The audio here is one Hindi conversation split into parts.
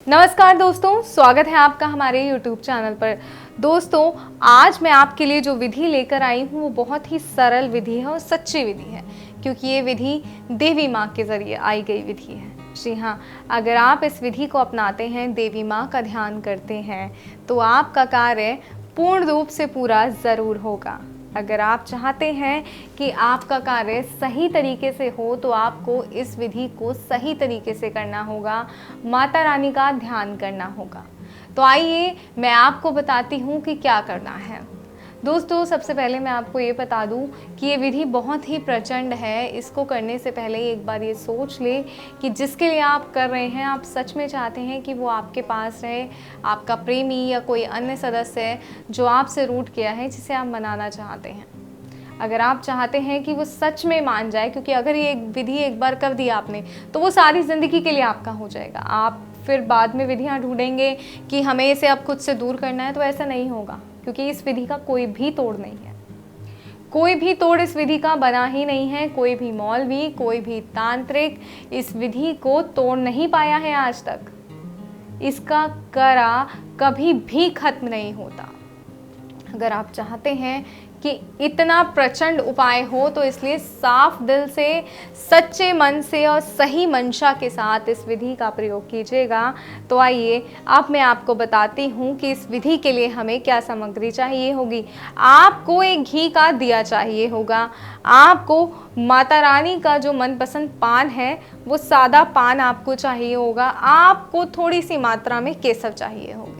नमस्कार दोस्तों, स्वागत है आपका हमारे YouTube चैनल पर। दोस्तों, आज मैं आपके लिए जो विधि लेकर आई हूँ वो बहुत ही सरल विधि है और सच्ची विधि है, क्योंकि ये विधि देवी माँ के ज़रिए आई गई विधि है। जी हाँ, अगर आप इस विधि को अपनाते हैं, देवी माँ का ध्यान करते हैं, तो आपका कार्य पूर्ण रूप से पूरा ज़रूर होगा। अगर आप चाहते हैं कि आपका कार्य सही तरीके से हो तो आपको इस विधि को सही तरीके से करना होगा, माता रानी का ध्यान करना होगा। तो आइए मैं आपको बताती हूँ कि क्या करना है। दोस्तों, सबसे पहले मैं आपको ये बता दूं कि ये विधि बहुत ही प्रचंड है। इसको करने से पहले एक बार ये सोच ले कि जिसके लिए आप कर रहे हैं, आप सच में चाहते हैं कि वो आपके पास रहे, आपका प्रेमी या कोई अन्य सदस्य है जो आपसे रूठ गया है, जिसे आप मनाना चाहते हैं। अगर आप चाहते हैं कि वो सच में मान जाए, क्योंकि अगर ये विधि एक बार कर दी आपने तो वो सारी ज़िंदगी के लिए आपका हो जाएगा। आप फिर बाद में विधियाँ ढूंढेंगे कि हमें इसे अब खुद से दूर करना है, तो ऐसा नहीं होगा, क्योंकि इस विधि का कोई भी तोड़ नहीं है। कोई भी तोड़ इस विधि का बना ही नहीं है। कोई भी मौलवी, कोई भी तांत्रिक इस विधि को तोड़ नहीं पाया है आज तक। इसका करा कभी भी खत्म नहीं होता। अगर आप चाहते हैं कि इतना प्रचंड उपाय हो, तो इसलिए साफ दिल से, सच्चे मन से और सही मंशा के साथ इस विधि का प्रयोग कीजिएगा। तो आइए अब मैं आपको बताती हूँ कि इस विधि के लिए हमें क्या सामग्री चाहिए होगी। आपको एक घी का दिया चाहिए होगा। आपको माता रानी का जो मनपसंद पान है वो सादा पान आपको चाहिए होगा। आपको थोड़ी सी मात्रा में केसर चाहिए होगी।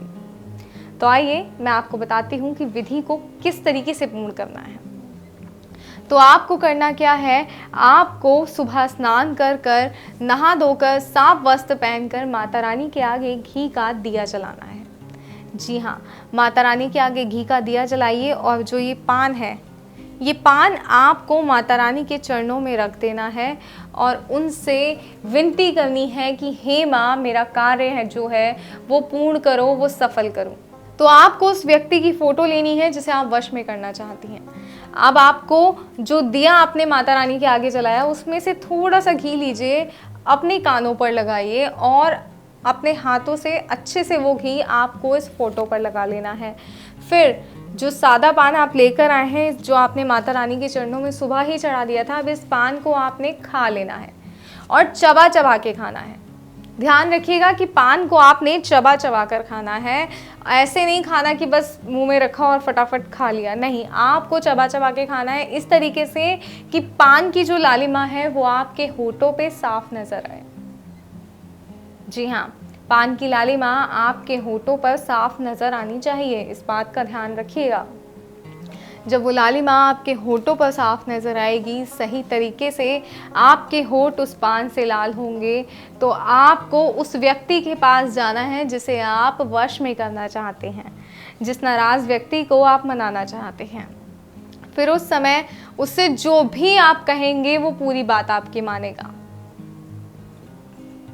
तो आइए मैं आपको बताती हूँ कि विधि को किस तरीके से पूर्ण करना है। तो आपको करना क्या है, आपको सुबह स्नान कर नहा धोकर साफ वस्त्र पहनकर माता रानी के आगे घी का दिया जलाना है। जी हाँ, माता रानी के आगे घी का दिया जलाइए और जो ये पान है, ये पान आपको माता रानी के चरणों में रख देना है और उनसे विनती करनी है कि हे माँ, मेरा कार्य है जो है वो पूर्ण करो, वो सफल करो। तो आपको उस व्यक्ति की फ़ोटो लेनी है जिसे आप वश में करना चाहती हैं। अब आपको जो दिया आपने माता रानी के आगे जलाया, उसमें से थोड़ा सा घी लीजिए, अपने कानों पर लगाइए और अपने हाथों से अच्छे से वो घी आपको इस फोटो पर लगा लेना है। फिर जो सादा पान आप लेकर आए हैं, जो आपने माता रानी के चरणों में सुबह ही चढ़ा दिया था, अब इस पान को आपने खा लेना है और चबा चबा के खाना है। ध्यान रखिएगा कि पान को आपने चबा चबा कर खाना है। ऐसे नहीं खाना कि बस मुंह में रखा और फटाफट खा लिया, नहीं, आपको चबा चबा के खाना है इस तरीके से कि पान की जो लालिमा है वो आपके होठों पे साफ नजर आए। जी हाँ, पान की लालिमा आपके होठों पर साफ नजर आनी चाहिए, इस बात का ध्यान रखिएगा। जब वो लालिमा आपके होठों पर साफ नज़र आएगी, सही तरीके से आपके होठ उस पान से लाल होंगे, तो आपको उस व्यक्ति के पास जाना है जिसे आप वश में करना चाहते हैं, जिस नाराज़ व्यक्ति को आप मनाना चाहते हैं। फिर उस समय उससे जो भी आप कहेंगे वो पूरी बात आपकी मानेगा।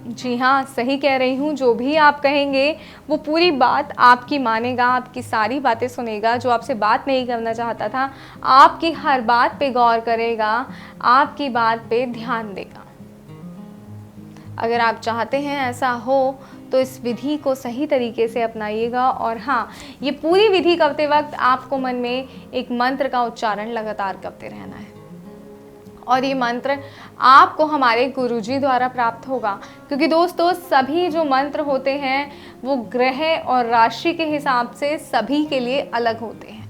जी हाँ, सही कह रही हूँ, जो भी आप कहेंगे वो पूरी बात आपकी मानेगा, आपकी सारी बातें सुनेगा। जो आपसे बात नहीं करना चाहता था, आपकी हर बात पे गौर करेगा, आपकी बात पे ध्यान देगा। अगर आप चाहते हैं ऐसा हो तो इस विधि को सही तरीके से अपनाइएगा। और हाँ, ये पूरी विधि करते वक्त आपको मन में एक मंत्र का उच्चारण लगातार करते रहना है और ये मंत्र आपको हमारे गुरुजी द्वारा प्राप्त होगा, क्योंकि दोस्तों सभी जो मंत्र होते हैं वो ग्रह और राशि के हिसाब से सभी के लिए अलग होते हैं।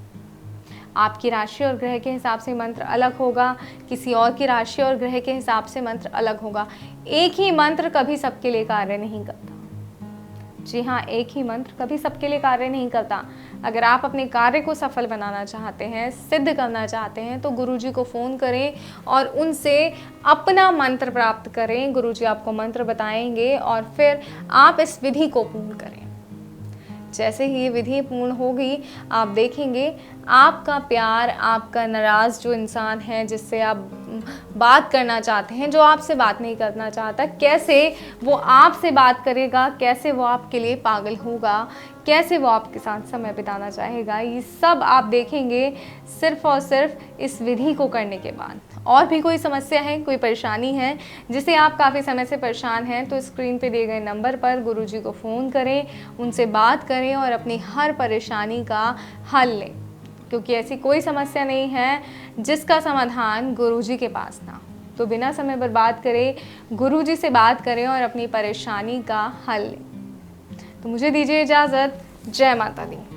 आपकी राशि और ग्रह के हिसाब से मंत्र अलग होगा, किसी और की राशि और ग्रह के हिसाब से मंत्र अलग होगा। एक ही मंत्र कभी सबके लिए कार्य नहीं करता। जी हाँ, एक ही मंत्र कभी सबके लिए कार्य नहीं करता। अगर आप अपने कार्य को सफल बनाना चाहते हैं, सिद्ध करना चाहते हैं, तो गुरुजी को फ़ोन करें और उनसे अपना मंत्र प्राप्त करें। गुरुजी आपको मंत्र बताएंगे और फिर आप इस विधि को पूर्ण करें। जैसे ही ये विधि पूर्ण होगी, आप देखेंगे आपका प्यार, आपका नाराज़ जो इंसान है जिससे आप बात करना चाहते हैं, जो आपसे बात नहीं करना चाहता, कैसे वो आपसे बात करेगा, कैसे वो आपके लिए पागल होगा, कैसे वो आपके साथ समय बिताना चाहेगा, ये सब आप देखेंगे सिर्फ़ और सिर्फ इस विधि को करने के बाद। और भी कोई समस्या है, कोई परेशानी है जिसे आप काफ़ी समय से परेशान हैं, तो स्क्रीन पे दिए गए नंबर पर गुरुजी को फ़ोन करें, उनसे बात करें और अपनी हर परेशानी का हल लें, क्योंकि ऐसी कोई समस्या नहीं है जिसका समाधान गुरुजी के पास ना। तो बिना समय बर्बाद करे गुरुजी से बात करें और अपनी परेशानी का हल लें। तो मुझे दीजिए इजाज़त। जय माता दी।